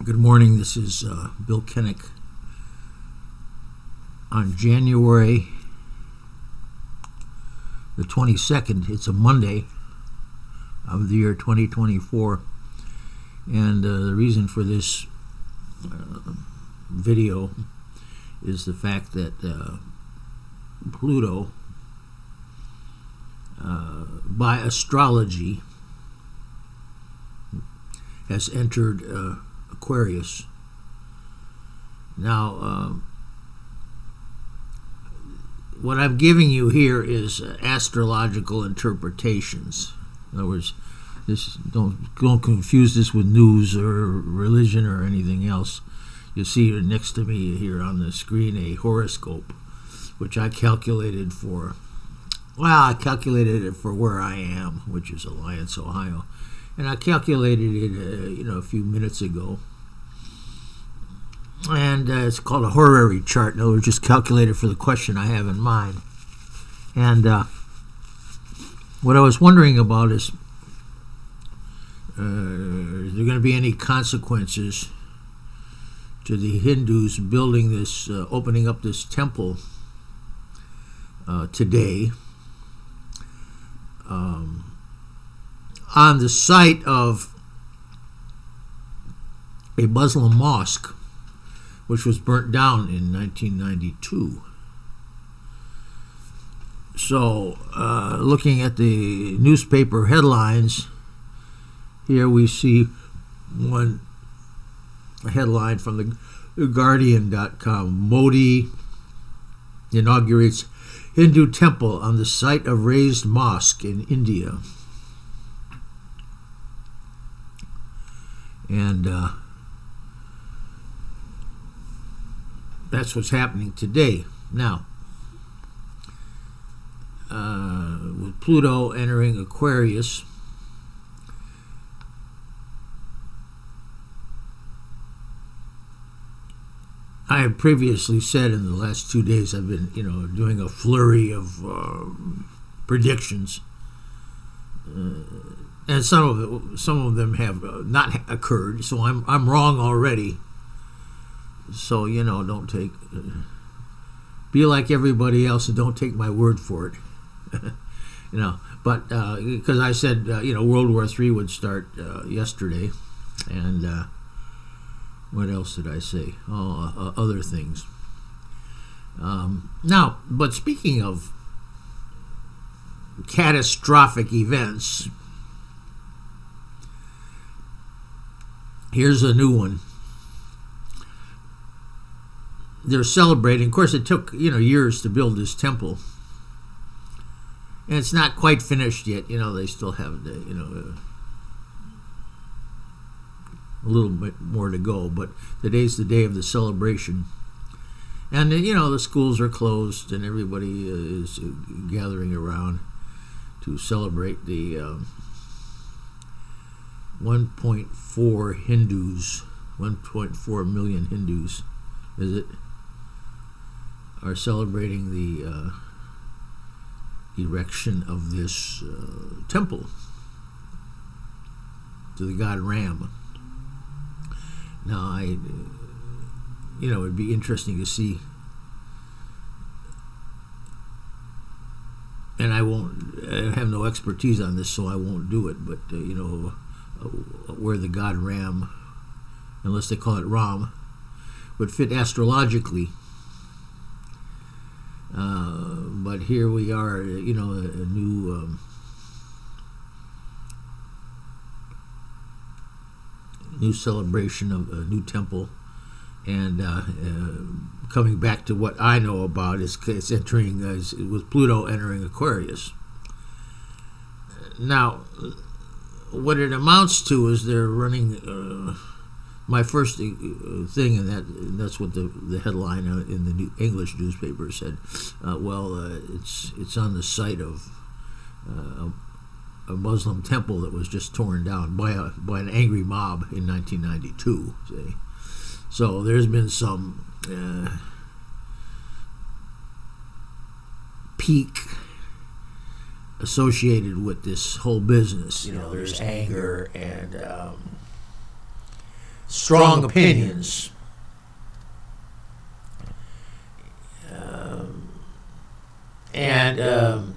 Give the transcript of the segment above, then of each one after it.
Good morning. This is Bill Kennick. On January the 22nd, it's a Monday of the year 2024, and the reason for this video is the fact that Pluto, by astrology, has entered Aquarius. What I'm giving you here is astrological interpretations. In other words, don't confuse this with news or religion or anything else. You see next to me here on the screen a horoscope, which I calculated for. Well, I calculated it for where I am, which is Alliance, Ohio, and I calculated it, a few minutes ago. And it's called a horary chart. In other words, just calculated for the question I have in mind. And what I was wondering about is, are there going to be any consequences to the Hindus building this, opening up this temple today on the site of a Muslim mosque, which was burnt down in 1992. So, looking at the newspaper headlines, here we see one headline from the Guardian.com. Modi inaugurates Hindu temple on the site of razed mosque in India. And that's what's happening today. Now, with Pluto entering Aquarius, I have previously said in the last 2 days I've been, doing a flurry of predictions, and some of them have not occurred. So I'm wrong already. So, don't take, be like everybody else and don't take my word for it. But because I said, World War III would start yesterday, and what else did I say? Other things. Now, but speaking of catastrophic events, here's a new one. They're celebrating. Of course, it took years to build this temple, and it's not quite finished yet. They still have a little bit more to go. But today's the day of the celebration, and the schools are closed, and everybody is gathering around to celebrate the 1.4 Hindus, 1.4 million Hindus, is it? Are celebrating the erection of this temple to the god Ram. Now, it'd be interesting to see, and I have no expertise on this, so I won't do it, but, where the god Ram, unless they call it Ram, would fit astrologically. But here we are, a new celebration of a new temple, and coming back to what I know about, it's entering with Pluto entering Aquarius. Now, what it amounts to is they're running. My first thing, and that's what the headline in the English newspaper said. It's on the site of a Muslim temple that was just torn down by an angry mob in 1992. See? So there's been some peak associated with this whole business. There's anger and strong opinions. And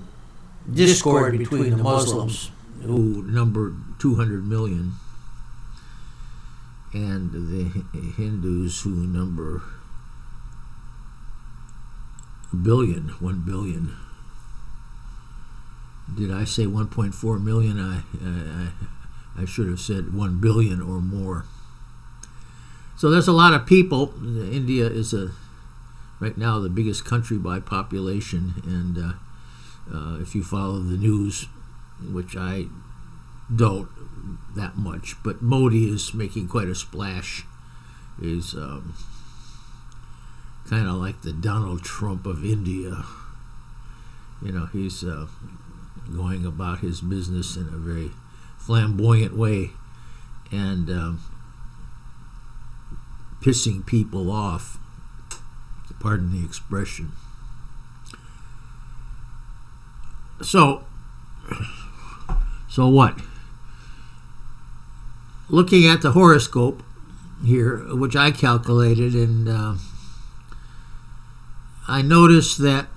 discord between the Muslims, who number 200 million, and the Hindus, who number a billion, 1 billion. Did I say 1.4 million? I should have said 1 billion or more. So there's a lot of people. India is right now the biggest country by population, and if you follow the news, which I don't that much, but Modi is making quite a splash. Is kind of like the Donald Trump of India. You know, he's going about his business in a very flamboyant way, and pissing people off. Pardon the expression. So what? Looking at the horoscope here, which I calculated, and I noticed that,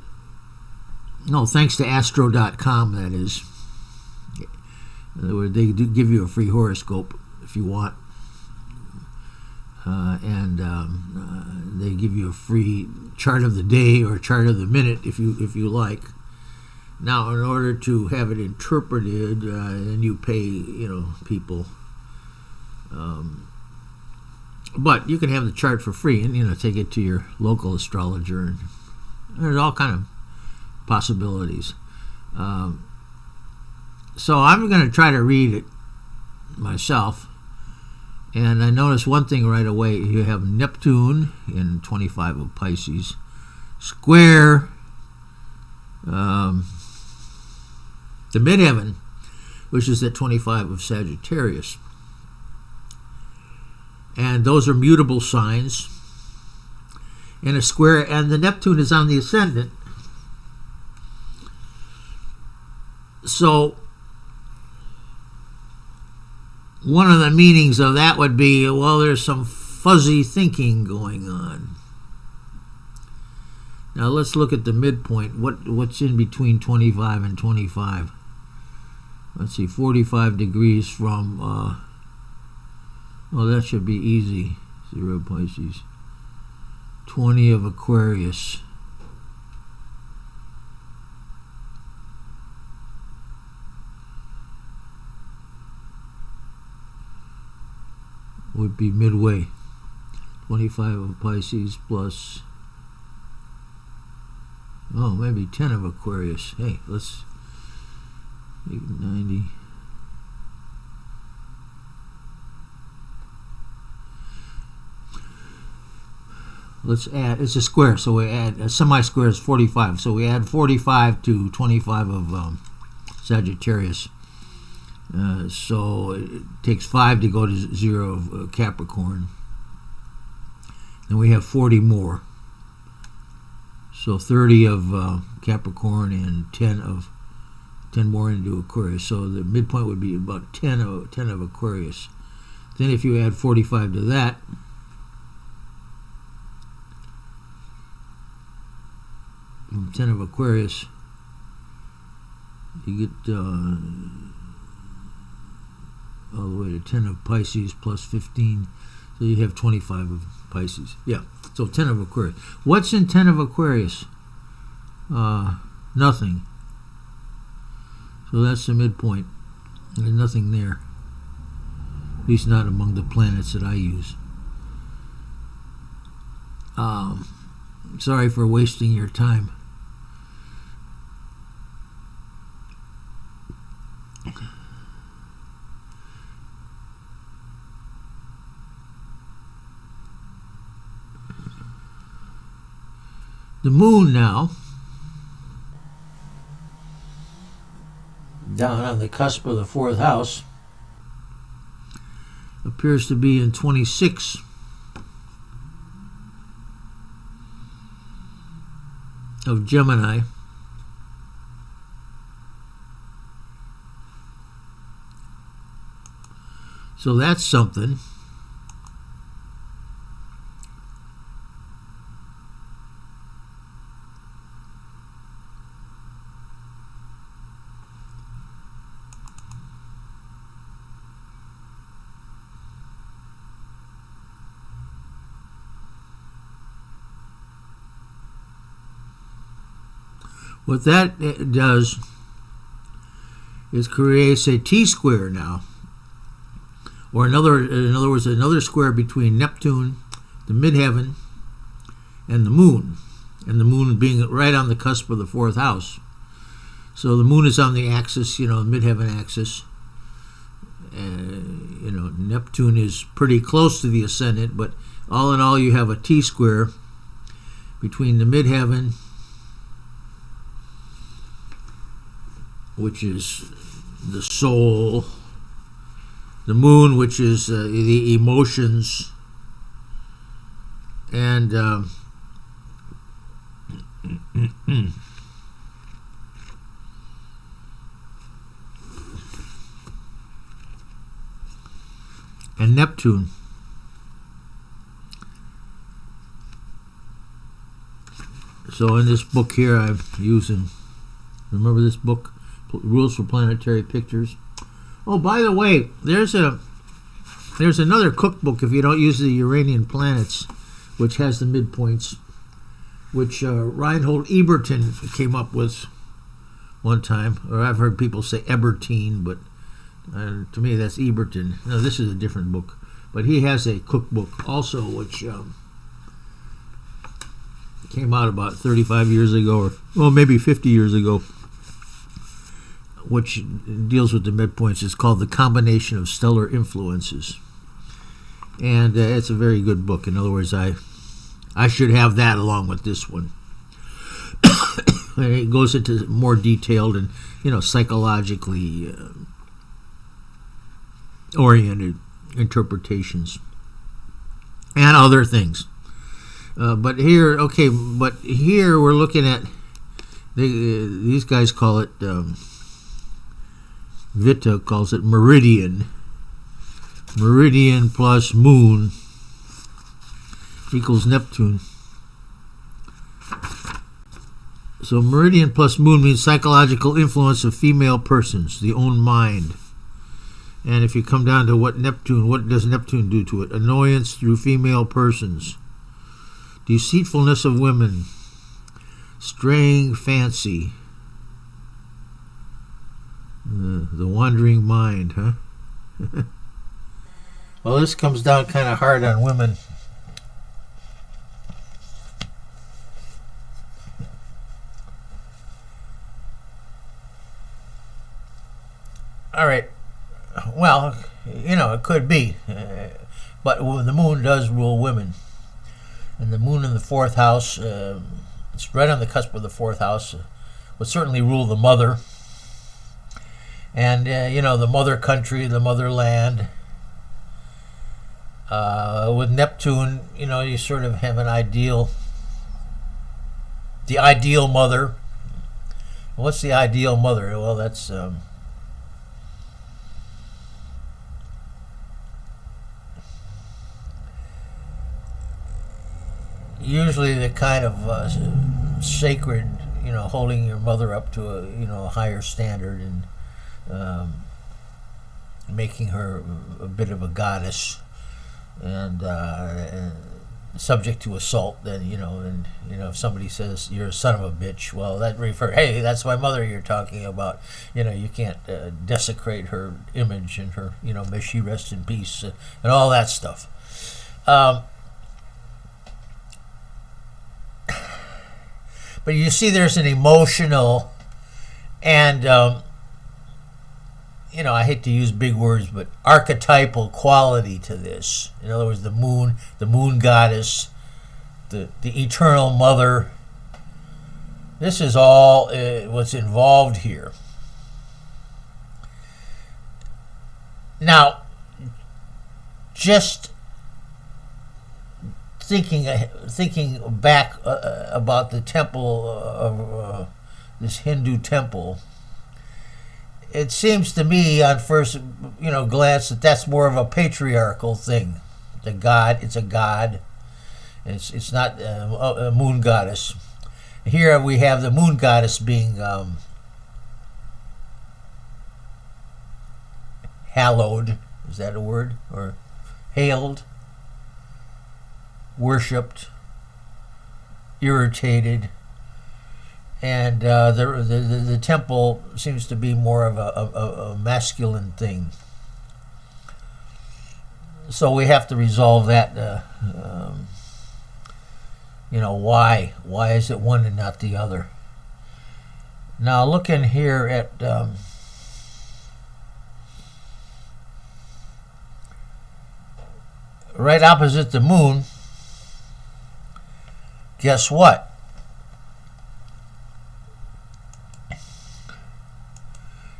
thanks to Astro.com, that is. They do give you a free horoscope if you want. And they give you a free chart of the day or chart of the minute if you like. Now, in order to have it interpreted, and you pay people, but you can have the chart for free and take it to your local astrologer, and there's all kind of possibilities. So I'm going to try to read it myself. And I noticed one thing right away. You have Neptune in 25 of Pisces, square the midheaven, which is at 25 of Sagittarius. And those are mutable signs. And a square, and the Neptune is on the ascendant. So one of the meanings of that would be, well, there's some fuzzy thinking going on. Now let's look at the midpoint. What's in between 25 and 25? Let's see, 45 degrees from, well, that should be easy. 0 Pisces. 20 of Aquarius. Would be midway. 25 of Pisces plus, maybe 10 of Aquarius. Hey, let's make 90. Let's add, it's a square, so we add, a semi-square is 45. So we add 45 to 25 of Sagittarius. So it takes 5 to go to 0 of Capricorn. And we have 40 more. So 30 of Capricorn and 10 more into Aquarius. So the midpoint would be about 10 of Aquarius. Then if you add 45 to that, from 10 of Aquarius, you get all the way to 10 of Pisces plus 15. So you have 25 of Pisces. Yeah, so 10 of Aquarius. What's in 10 of Aquarius? Nothing. So that's the midpoint. There's nothing there. At least not among the planets that I use. Sorry for wasting your time. The moon now, down on the cusp of the 4th house, appears to be in 26 of Gemini. So that's something. What that does is creates a T-square now, or in other words, another square between Neptune, the midheaven, and the moon being right on the cusp of the fourth house. So the moon is on the axis, the midheaven axis. Neptune is pretty close to the ascendant, but all in all, you have a T-square between the midheaven, which is the soul, the moon, which is the emotions, and and Neptune. So in this book here, I'm using, remember this book, Rules for Planetary Pictures? Oh, by the way, there's another cookbook if you don't use the Uranian planets, which has the midpoints, which Reinhold Eberton came up with one time, or I've heard people say Ebertine, but to me that's Eberton. No, this is a different book, but he has a cookbook also, which came out about 35 years ago, or maybe 50 years ago, which deals with the midpoints. It's called The Combination of Stellar Influences, and it's a very good book. In other words, I should have that along with this one. It goes into more detailed and psychologically oriented interpretations and other things. But here we're looking at these guys call it Vita calls it meridian plus moon equals Neptune. So meridian plus moon means psychological influence of female persons, the own mind. And if you come down to what does Neptune do to it? Annoyance through female persons, deceitfulness of women, straying fancy, the wandering mind, huh? Well, this comes down kind of hard on women. All right. Well, it could be. But the moon does rule women. And the moon in the fourth house, it's right on the cusp of the fourth house, would certainly rule the mother. And, the mother country, the motherland. With Neptune, you sort of have the ideal mother. What's the ideal mother? Well, that's usually the kind of sacred, holding your mother up to a higher standard and making her a bit of a goddess and subject to assault. Then and if somebody says you're a son of a bitch, well, that hey, that's my mother you're talking about. You can't desecrate her image and her, may she rest in peace and all that stuff. But you see, there's an emotional and, I hate to use big words, but archetypal quality to this. In other words, the moon goddess, the eternal mother. This is all what's involved here. Now, just thinking back about the temple of this Hindu temple, it seems to me on first glance that that's more of a patriarchal thing. It's a god. It's not a moon goddess. Here we have the moon goddess being hallowed. Is that a word? Or hailed? Worshipped, irritated, and the temple seems to be more of a masculine thing. So we have to resolve that. Why? Why is it one and not the other? Now looking here at right opposite the moon, guess what?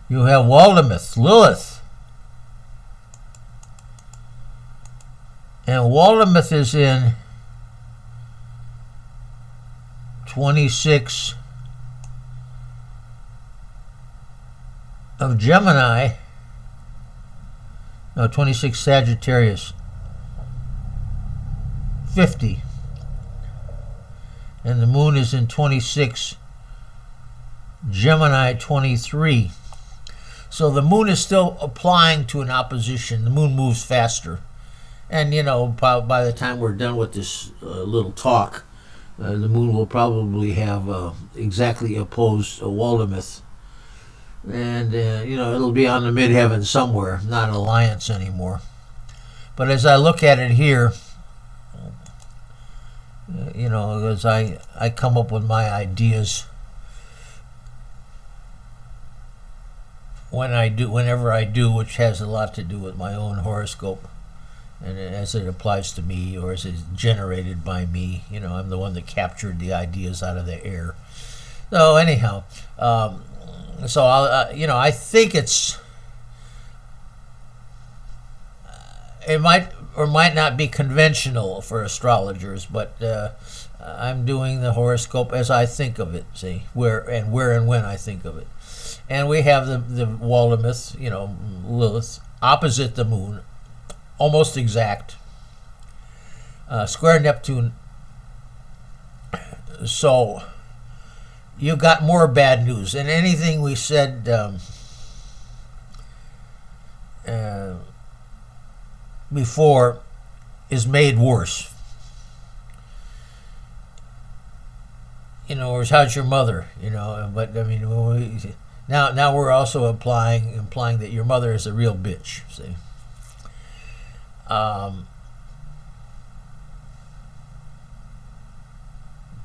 You have Waldemath, Lilith. And Waldemath is in 26 of Gemini. No, 26 Sagittarius. 50. And the moon is in 26 Gemini 23. So the moon is still applying to an opposition. The moon moves faster. And, by the time we're done with this little talk, the moon will probably have exactly opposed Waldemath. And, it'll be on the midheaven somewhere, not an alliance anymore. But as I look at it here, as I come up with my ideas, whenever I do, which has a lot to do with my own horoscope, and as it applies to me, or as it's generated by me, I'm the one that captured the ideas out of the air. So anyhow, I think it might or might not be conventional for astrologers, but I'm doing the horoscope as I think of it. See, where and when I think of it. And we have the Waldemath, Lilith, opposite the moon, almost exact, square Neptune. So you got more bad news. And anything we said before is made worse. Or how's your mother? But I mean, now we're also implying that your mother is a real bitch. See,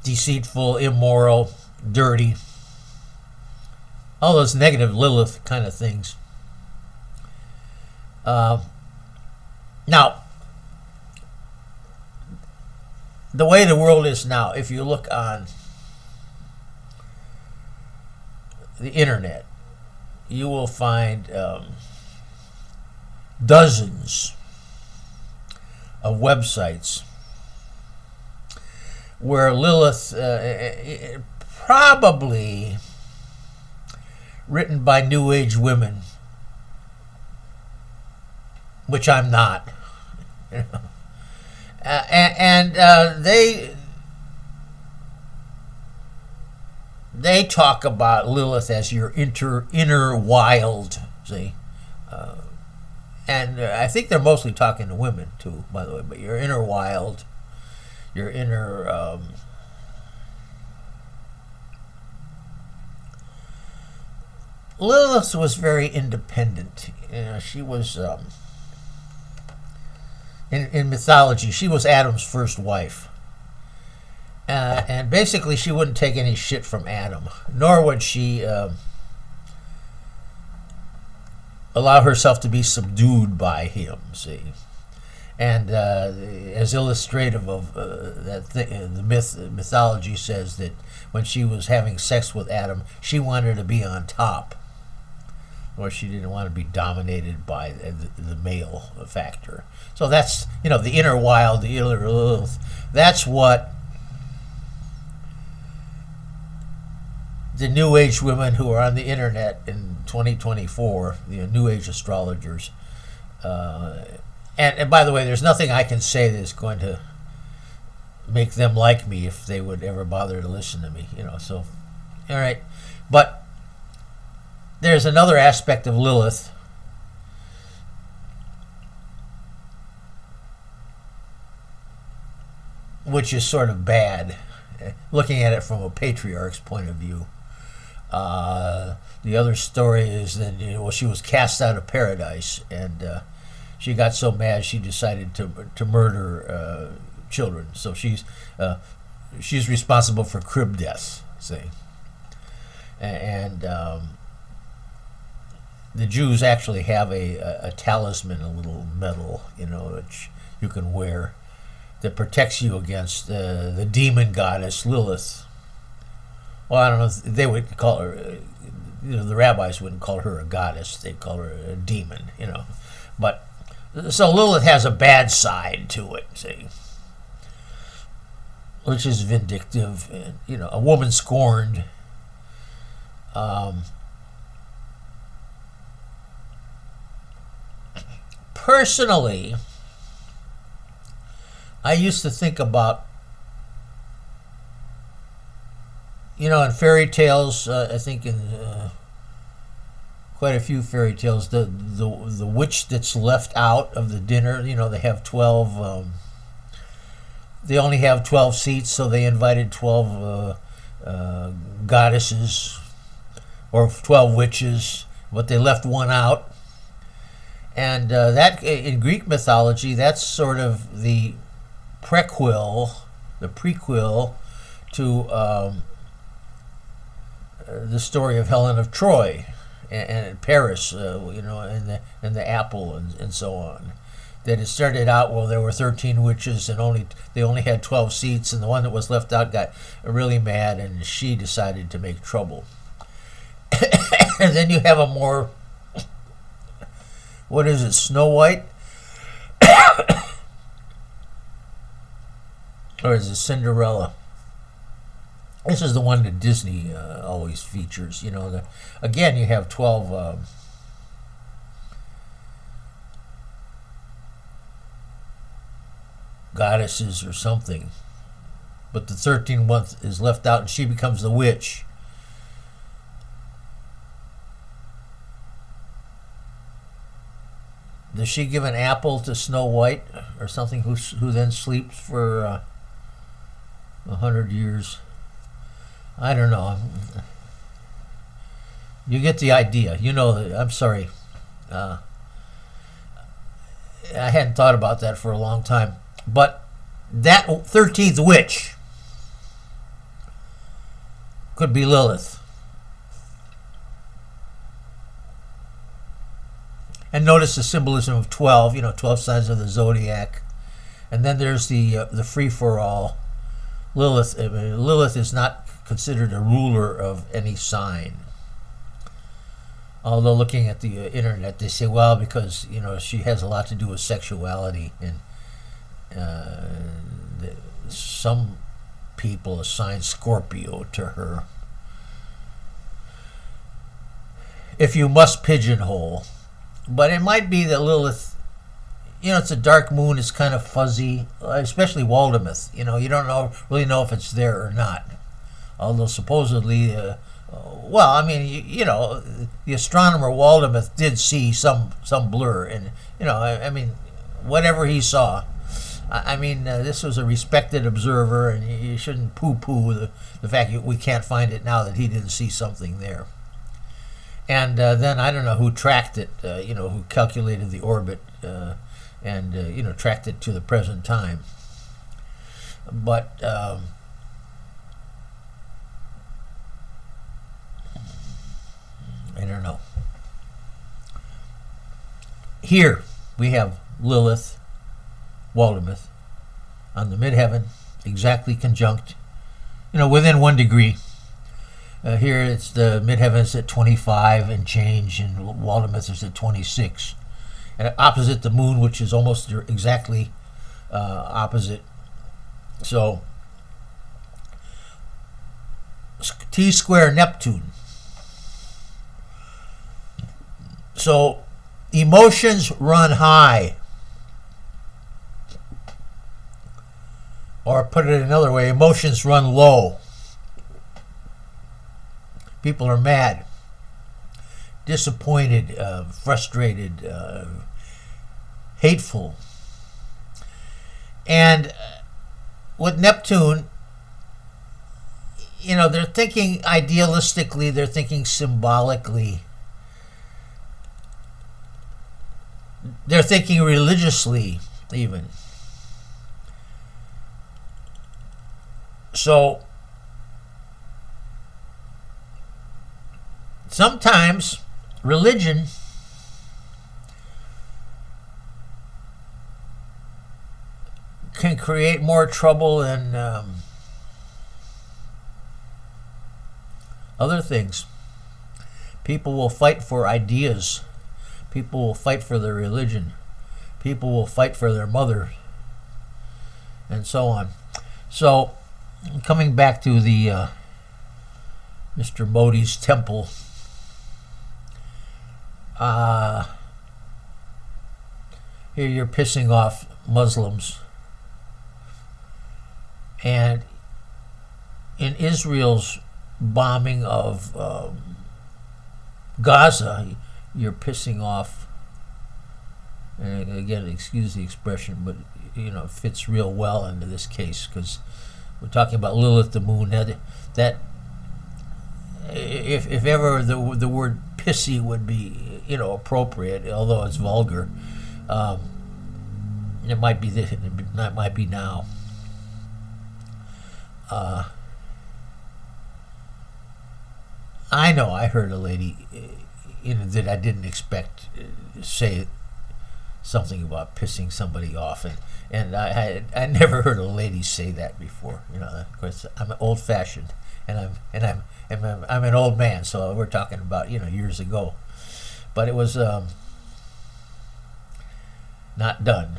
deceitful, immoral, dirty, all those negative Lilith kind of things. Now, the way the world is now, if you look on the internet, you will find dozens of websites where Lilith, probably written by New Age women, which I'm not, and they talk about Lilith as your inner wild, see, and I think they're mostly talking to women too, by the way. But your inner wild, your inner Lilith was very independent. She was in mythology, she was Adam's first wife. And basically, she wouldn't take any shit from Adam, nor would she allow herself to be subdued by him. See, and as illustrative of that thing, the mythology says that when she was having sex with Adam, she wanted to be on top, or she didn't want to be dominated by the male factor. So that's the inner wild, the inner Lilith. That's what the New Age women who are on the internet in 2024, the New Age astrologers, and by the way, there's nothing I can say that's going to make them like me if they would ever bother to listen to me, So, all right, but there's another aspect of Lilith which is sort of bad. looking at it from a patriarch's point of view. The other story is that she was cast out of paradise, and she got so mad she decided to murder children. So she's responsible for crib deaths. See, and the Jews actually have a talisman, a little medal, which you can wear, that protects you against the demon goddess Lilith. Well, I don't know if they would call her, the rabbis wouldn't call her a goddess, they'd call her a demon, But, so Lilith has a bad side to it, see, which is vindictive, a woman scorned. Personally, I used to think about, in fairy tales, I think in quite a few fairy tales, the witch that's left out of the dinner, they have 12, they only have 12 seats, so they invited 12 goddesses, or 12 witches, but they left one out. And that, in Greek mythology, that's sort of the prequel to the story of Helen of Troy and Paris, and the apple and so on. That it started out, well, there were 13 witches and they only had 12 seats, and the one that was left out got really mad, and she decided to make trouble. And then you have a more, what is it, Snow White? Or is it Cinderella? This is the one that Disney always features. Again, you have 12 goddesses or something, but the 13th one is left out, and she becomes the witch. Does she give an apple to Snow White or something, who then sleeps for 100 years? I don't know. You get the idea. I'm sorry. I hadn't thought about that for a long time. But that 13th witch could be Lilith. And notice the symbolism of 12, 12 signs of the zodiac. And then there's the free-for-all. Lilith is not considered a ruler of any sign. Although looking at the internet, they say, well, because, she has a lot to do with sexuality. And some people assign Scorpio to her. If you must pigeonhole. But it might be that Lilith, it's a dark moon, it's kind of fuzzy, especially Waldemath. You don't really know if it's there or not. Although supposedly, the astronomer Waldemath did see some blur. And, whatever he saw. This was a respected observer, and you shouldn't poo-poo the fact that we can't find it now that he didn't see something there. And then I don't know who tracked it, who calculated the orbit and tracked it to the present time. But I don't know. Here we have Lilith, Waldemath, on the midheaven, exactly conjunct, within 1 degree. Here it's the midheaven is at 25 and change, and Waldemath is at 26. And opposite the moon, which is almost exactly opposite. So, T square Neptune. So, emotions run high. Or put it another way, emotions run low. People are mad, disappointed, frustrated, hateful. And with Neptune, they're thinking idealistically, they're thinking symbolically, they're thinking religiously even. So sometimes religion can create more trouble than other things. People will fight for ideas. People will fight for their religion. People will fight for their mother, and so on. So, coming back to the Mr. Modi's temple, here you're pissing off Muslims. And in Israel's bombing of Gaza, you're pissing off, and again, excuse the expression, but it fits real well into this case, because we're talking about Lilith, the moon. That if ever the word pissy would be appropriate, although it's vulgar, it might be this, it might be now. I know I heard a lady that I didn't expect say something about pissing somebody off, and I never heard a lady say that before. Of course, I'm old fashioned, and I'm an old man, so we're talking about years ago, but it was not done.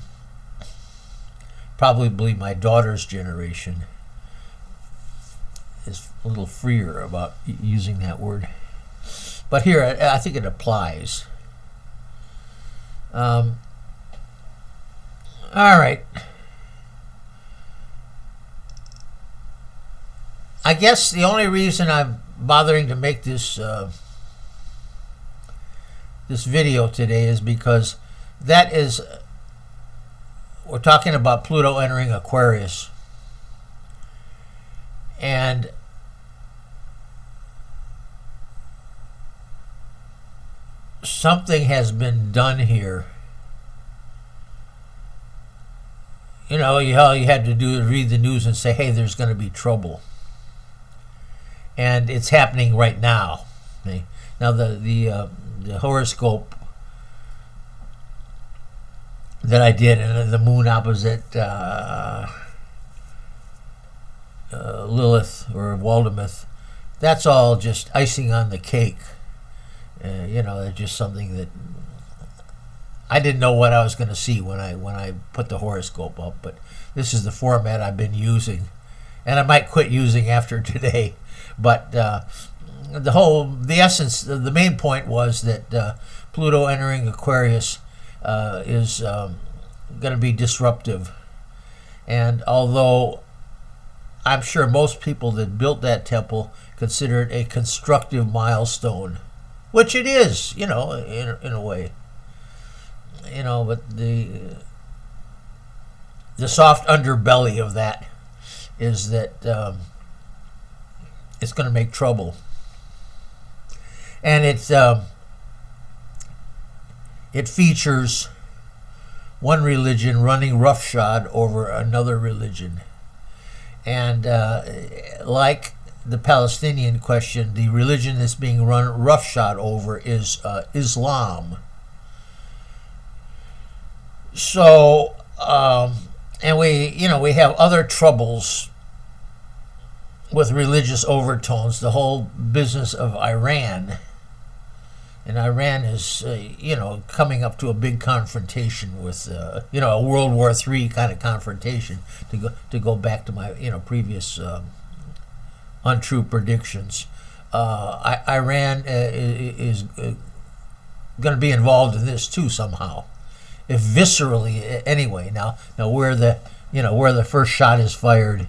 Probably my daughter's generation is a little freer about using that word, but here I think it applies. All right. I guess the only reason I'm bothering to make this this video today is because we're talking about Pluto entering Aquarius. And something has been done here. All you had to do is read the news and say, hey, there's going to be trouble. And it's happening right now. Okay? Now, the horoscope that I did, and the moon opposite Lilith or Waldemath, that's all just icing on the cake. It's just something that I didn't know what I was going to see when I put the horoscope up, but this is the format I've been using, and I might quit using after today. But the essence, the main point was that Pluto entering Aquarius is going to be disruptive, and although I'm sure most people that built that temple consider it a constructive milestone, which it is, in a way. But the soft underbelly of that is that it's going to make trouble, and it features one religion running roughshod over another religion, and like the Palestinian question, the religion that's being run roughshod over is Islam. So, and we have other troubles with religious overtones. The whole business of Iran, and Iran is, coming up to a big confrontation with, a World War III kind of confrontation. To go back to my, previous untrue predictions. Iran is going to be involved in this too somehow, if viscerally anyway. Now where the first shot is fired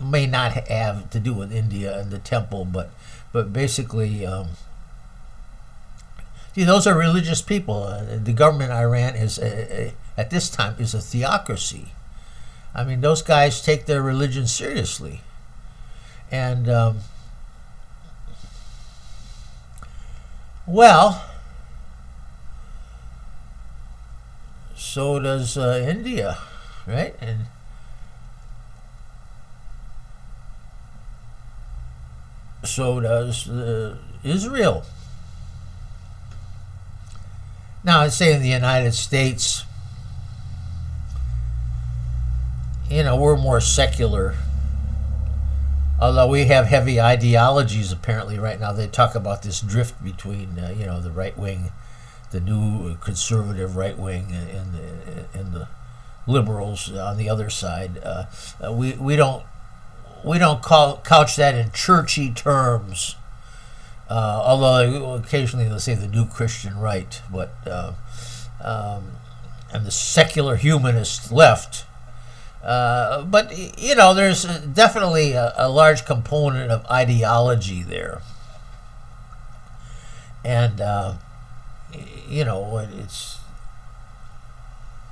may not have to do with India and the temple, but basically, those are religious people. The government in Iran is at this time is a theocracy. I mean, those guys take their religion seriously. And, well, so does India, right? And so does Israel. Now, I'd say in the United States, we're more secular. Although we have heavy ideologies, apparently, right now. They talk about this drift between, the right wing, the new conservative right wing, and the liberals on the other side. We don't couch that in churchy terms. Although occasionally they'll say the new Christian right, but and the secular humanist left. But there's definitely a large component of ideology there, and it's.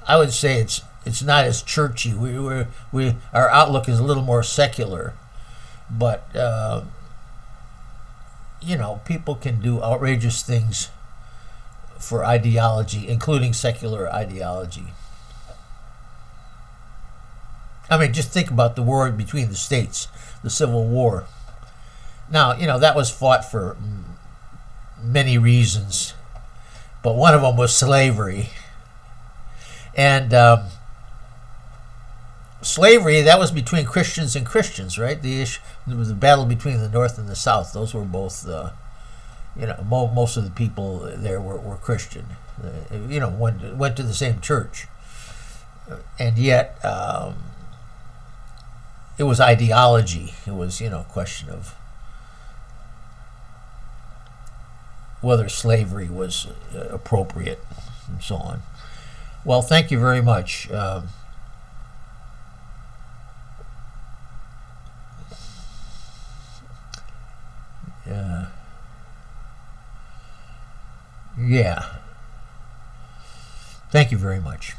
I would say it's not as churchy. Our outlook is a little more secular, but people can do outrageous things for ideology, including secular ideology. I mean, just think about the war between the states, the Civil War. Now, that was fought for many reasons, but one of them was slavery. And slavery, that was between Christians and Christians, right? There was a battle between the North and the South. Those were both, most of the people there were Christian. Went to the same church. And yet, it was ideology. It was, a question of whether slavery was appropriate and so on. Well, thank you very much. Yeah. Thank you very much.